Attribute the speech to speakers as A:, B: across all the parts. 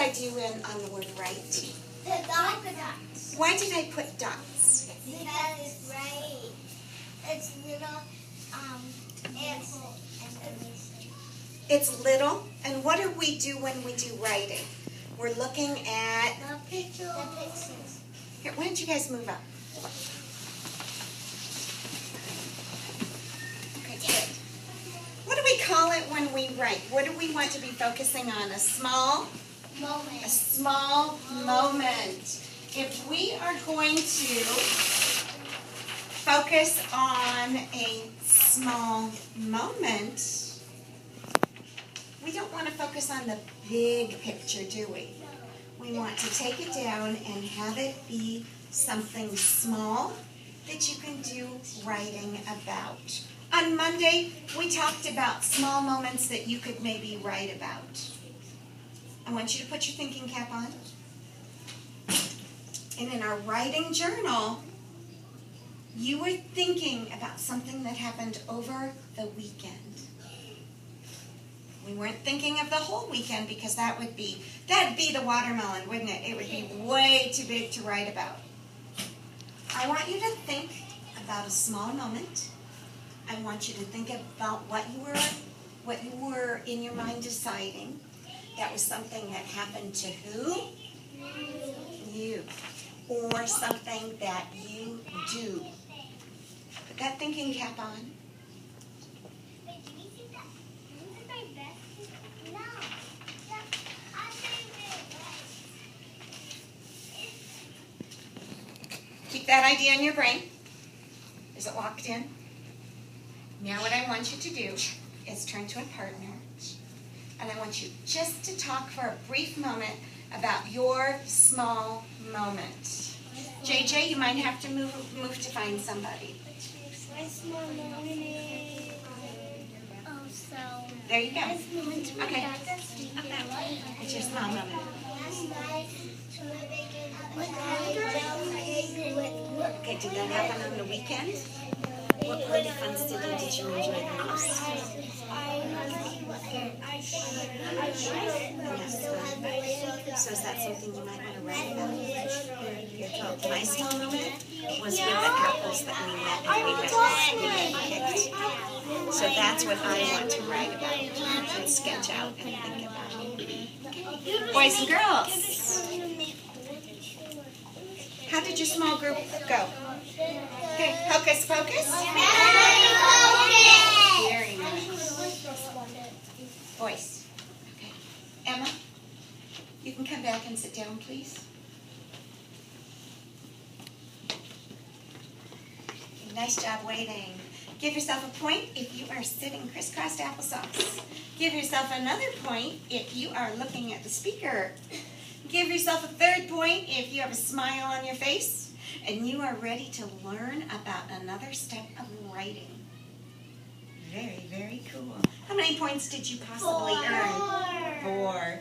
A: I do on the word right?
B: The dots.
A: Why did I put dots?
B: Because it's right. It's little ants.
A: It's little. And what do we do when we do writing? We're looking at...
B: The pixels.
A: Here, why don't you guys move up? Okay, good. What do we call it when we write? What do we want to be focusing on? A small moment. If we are going to focus on a small moment, we don't want to focus on the big picture, do we? We want to take it down and have it be something small that you can do writing about. On Monday, we talked about small moments that you could maybe write about. I want you to put your thinking cap on. And in our writing journal, you were thinking about something that happened over the weekend. We weren't thinking of the whole weekend because that'd be the watermelon, wouldn't it? It would be way too big to write about. I want you to think about a small moment. I want you to think about what you were in your mind deciding. That was something that happened to who? You. Or something that you do. Put that thinking cap on. Keep that idea in your brain. Is it locked in? Now what I want you to do is turn to a partner, and I want you just to talk for a brief moment about your small moment. JJ, you might have to move to find somebody.
B: My small moment is
A: There you go. Okay. It's your small moment. Okay, did that happen on the weekend? What part of Fun City did you enjoy the most? So is that something you might want to write about? My small moment was with the apples that we met and we picked. So that's what I want to write about and sketch out and think about. Boys and girls, how did your small group go? Okay, hocus pocus? Very nice. Boys. Okay. Emma, you can come back and sit down, please. Nice job waiting. Give yourself a point if you are sitting crisscrossed applesauce. Give yourself another point if you are looking at the speaker. Give yourself a third point if you have a smile on your face and you are ready to learn about another step of writing. Very, very cool. How many points did you possibly earn? 4.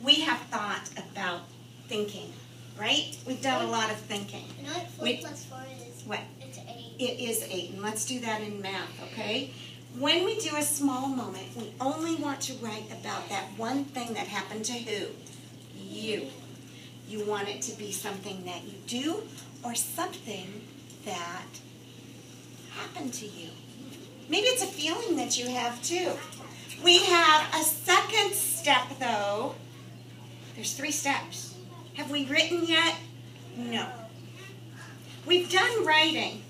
A: We have thought about thinking, right? We've done a lot of thinking.
B: You know what 4 plus 4 is?
A: What?
B: It's 8.
A: It is 8, and let's do that in math, okay? When we do a small moment, we only want to write about that one thing that happened to who? You. You want it to be something that you do or something that happened to you. Maybe it's a feeling that you have too. We have a second step though. There's 3 steps. Have we written yet? No. We've done writing,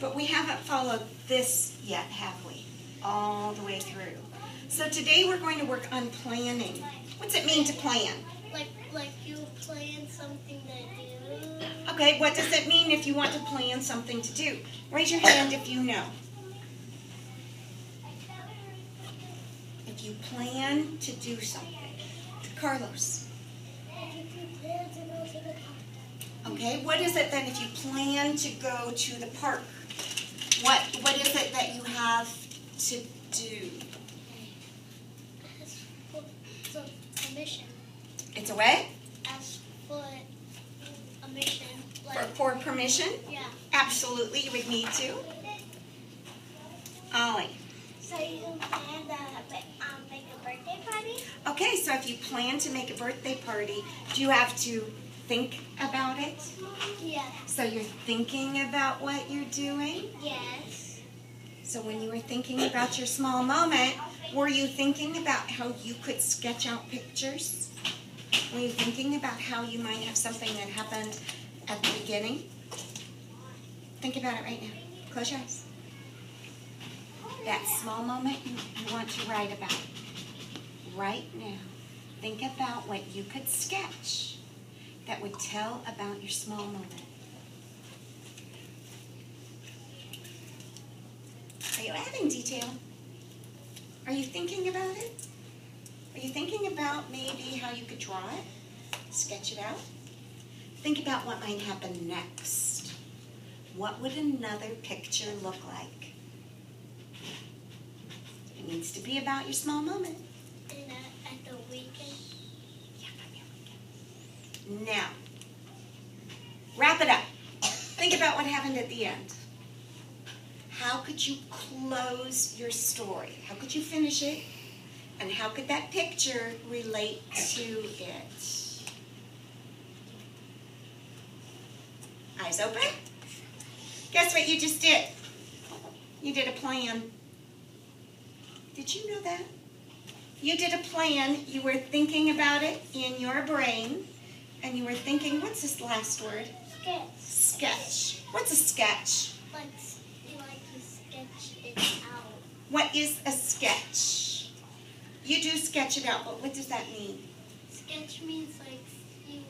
A: but we haven't followed this yet, have we? All the way through. So today we're going to work on planning. What's it mean to plan?
B: Like you plan something to do.
A: Okay, what does it mean if you want to plan something to do? Raise your hand if you know. If you plan to do something. Carlos. Okay, what is it then if you plan to go to the park? What is it that you have to do?
B: It's a mission.
A: It's a way?
B: Ask for a mission.
A: For permission?
B: Yeah.
A: Absolutely, you would need to. Ollie.
B: So you plan to make a birthday party?
A: Okay, so if you plan to make a birthday party, do you have to think about it?
B: Yes.
A: So you're thinking about what you're doing?
B: Yes.
A: So when you were thinking about your small moment, were you thinking about how you could sketch out pictures? Were you thinking about how you might have something that happened at the beginning? Think about it right now. Close your eyes. That small moment you want to write about. Right now, think about what you could sketch that would tell about your small moment. Are you adding detail? Are you thinking about it? Are you thinking about maybe how you could draw it? Sketch it out? Think about what might happen next. What would another picture look like? It needs to be about your small moment.
B: And at the weekend.
A: Yeah, maybe a weekend. Now, wrap it up. Think about what happened at the end. How could you close your story? How could you finish it? And how could that picture relate to it? Eyes open. Guess what you just did? You did a plan. Did you know that? You did a plan. You were thinking about it in your brain. And you were thinking, what's this last word?
B: Sketch.
A: Sketch. What's a sketch?
B: Like you sketch it out.
A: What is a sketch? You do sketch it out, but what does that mean?
B: Sketch means like you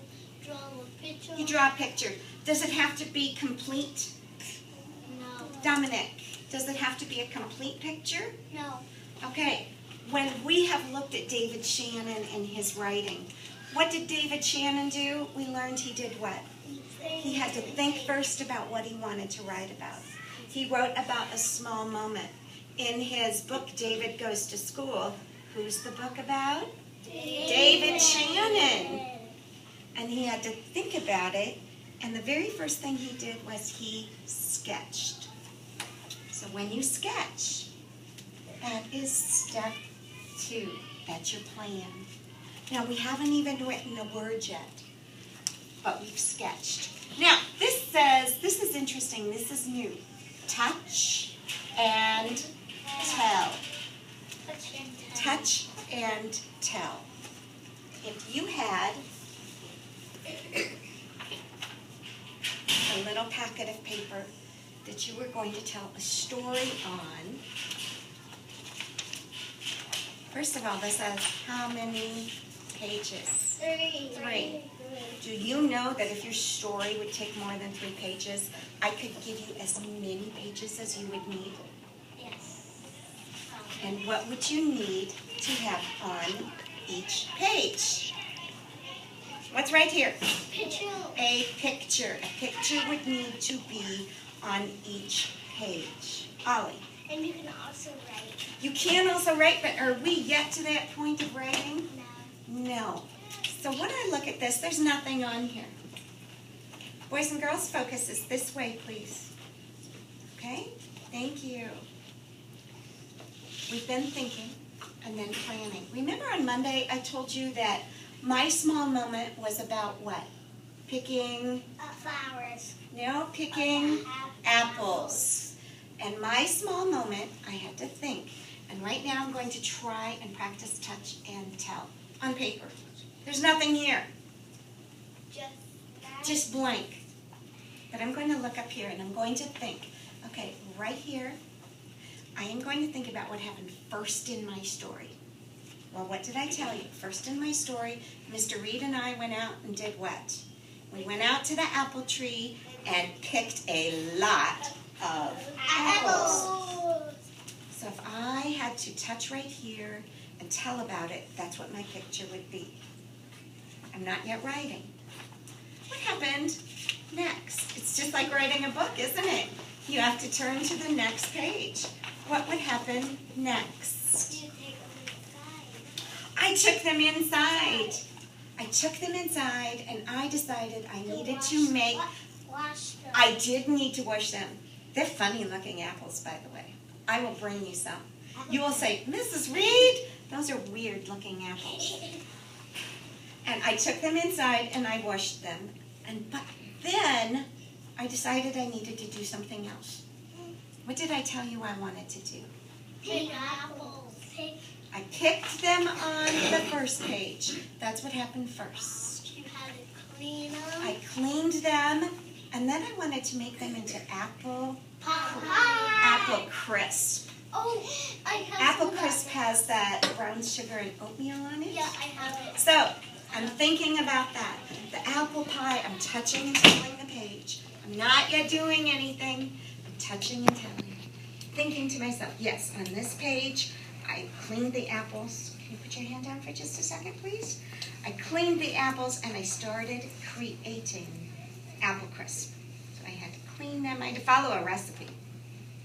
B: draw a picture.
A: You draw a picture. Does it have to be complete?
B: No.
A: Dominic, does it have to be a complete picture?
B: No.
A: Okay, when we have looked at David Shannon and his writing, what did David Shannon do? We learned he did what? He had to think first about what he wanted to write about. He wrote about a small moment. In his book, David Goes to School, who's the book about? David Shannon. And he had to think about it, and the very first thing he did was he sketched. So when you sketch, that is step 2. That's your plan. Now, we haven't even written a word yet, but we've sketched. Now, this says, this is interesting, this is new. Touch and tell. Touch and tell. If you had a little packet of paper that you were going to tell a story on, first of all, this says how many pages? 3. Do you know that if your story would take more than 3 pages, I could give you as many pages as you would need?
B: Yes.
A: And what would you need to have on each page? What's right here?
B: Picture.
A: A picture. A picture would need to be on each page. Ollie.
B: And you can also write.
A: You can also write, but are we yet to that point of writing?
B: No.
A: No. So when I look at this, there's nothing on here. Boys and girls, focus is this way, please. Okay? Thank you. We've been thinking and then planning. Remember on Monday I told you that my small moment was about what? Picking,
B: Flowers.
A: no, picking apples. And my small moment, I had to think. And right now I'm going to try and practice touch and tell on paper. There's nothing here, just blank. But I'm going to look up here and I'm going to think. Okay, right here, I am going to think about what happened first in my story. Well, what did I tell you? First in my story, Mr. Reed and I went out and did what? We went out to the apple tree and picked a lot of apples. So if I had to touch right here and tell about it, that's what my picture would be. I'm not yet writing. What happened next? It's just like writing a book, isn't it? You have to turn to the next page. What would happen next?
B: You take them inside.
A: I took them inside. I took them inside and I decided I needed to make,
B: Wash them.
A: I did need to wash them. They're funny looking apples, by the way. I will bring you some. You will say, Mrs. Reed, Those are weird looking apples. And I took them inside and I washed them. But then I decided I needed to do something else. What did I tell you I wanted to do?
B: Pick apples.
A: I picked them on the first page. That's what happened first.
B: You had to clean them.
A: I cleaned them, and then I wanted to make them into apple crisp.
B: Oh, I have
A: Apple
B: some of
A: crisp
B: that.
A: has that brown sugar and oatmeal on it.
B: Yeah, I have it.
A: So I'm thinking about that. The apple pie, I'm touching and telling the page. I'm not yet doing anything. I'm touching and telling. Thinking to myself, yes, on this page, I cleaned the apples. Can you put your hand down for just a second, please? I cleaned the apples and I started creating apple crisp. So I had to clean them. I had to follow a recipe.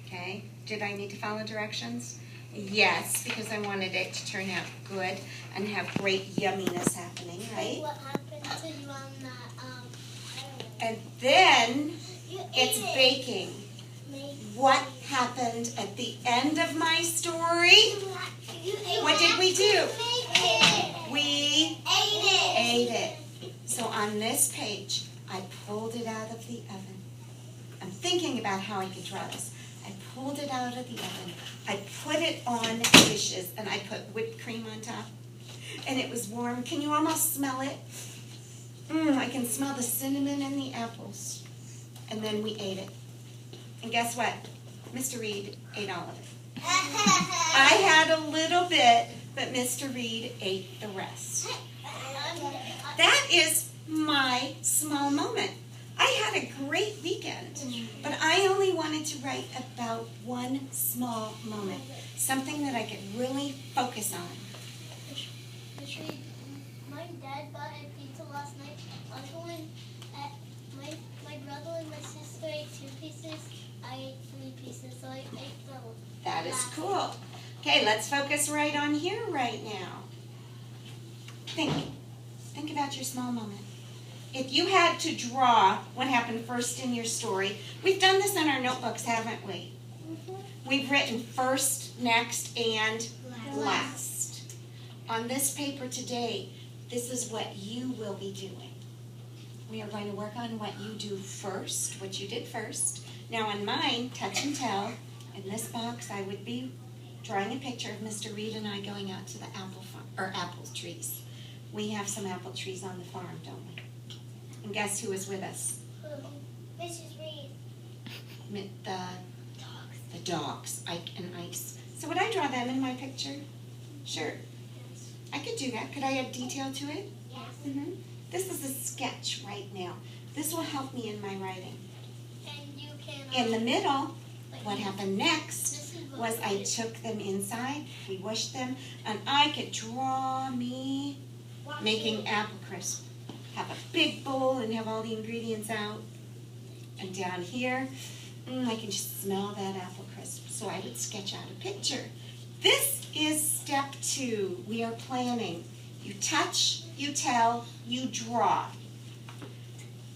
A: Okay? Did I need to follow directions? Yes, because I wanted it to turn out good and have great yumminess happening, right?
B: What happened to you on that? I don't know.
A: And then
B: You
A: it's
B: ate it.
A: baking.
B: Maybe.
A: What happened at the end of my story? What did we do? We ate it. So on this page, I pulled it out of the oven. I'm thinking about how I could draw this. I pulled it out of the oven. I put it on dishes, and I put whipped cream on top. And it was warm. Can you almost smell it? I can smell the cinnamon and the apples. And then we ate it. And guess what? Mr. Reed ate all of it. I had a little bit, but Mr. Reed ate the rest. That is my small moment. I had a great weekend, but I only wanted to write about one small moment, something that I could really focus on.
B: My dad bought a pizza last night. My brother and my sister ate 2 pieces. I ate 3 pieces, so I ate the.
A: That is cool. Okay, let's focus right on here right now. Think about your small moment. If you had to draw what happened first in your story, we've done this in our notebooks, haven't we? We've written first, next, and last. On this paper today, this is what you will be doing. We are going to work on what you do first, what you did first. Now on mine, touch and tell, in this box I would be drawing a picture of Mr. Reed and I going out to the apple trees. We have some apple trees on the farm, don't we? And guess who is with us?
B: Mrs. Reed.
A: The dogs, Ike and Ice. So would I draw them in my picture? Sure. I could do that. Could I add detail to it?
B: Yes.
A: This is a sketch right now. This will help me in my writing.
B: And you can.
A: In the middle, what happened next
B: This is what
A: was I took them inside, we washed them, and I could draw me making apple crisp. Have a big bowl and have all the ingredients out. And down here, I can just smell that apple crisp. So I would sketch out a picture. This is step 2. We are planning. You touch, you tell, you draw.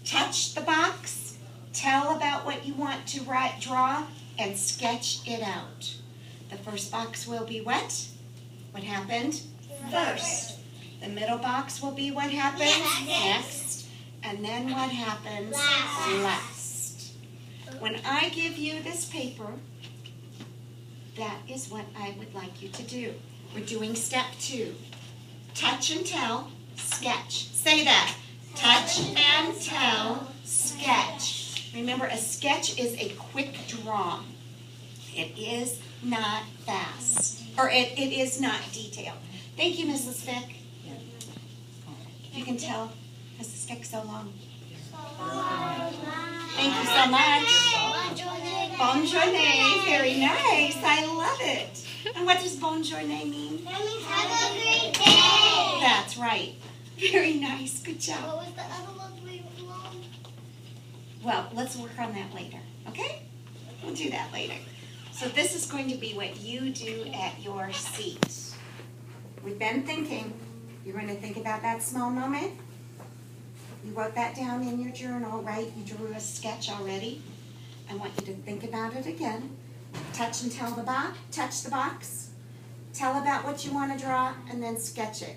A: Touch the box, tell about what you want to draw, and sketch it out. The first box will be what? What happened first. The middle box will be what happened next. And then what happens last. When I give you this paper, that is what I would like you to do. We're doing step 2. Touch and tell, sketch. Say that. Touch and tell, sketch. Remember, a sketch is a quick draw. It is not fast. Or it is not detailed. Thank you, Mrs. Fick. You can tell Mrs. Fick so long. Thank you so much. Bonjourne. Very nice. I love it. And what does bonjourne mean?
B: That means have a great day.
A: That's right. Very nice. Good job.
B: What was the other one we learned?
A: Well, let's work on that later. Okay? We'll do that later. So this is going to be what you do at your seat. We've been thinking. You're going to think about that small moment. You wrote that down in your journal, right? You drew a sketch already. I want you to think about it again. Touch and tell the box. Touch the box. Tell about what you want to draw and then sketch it.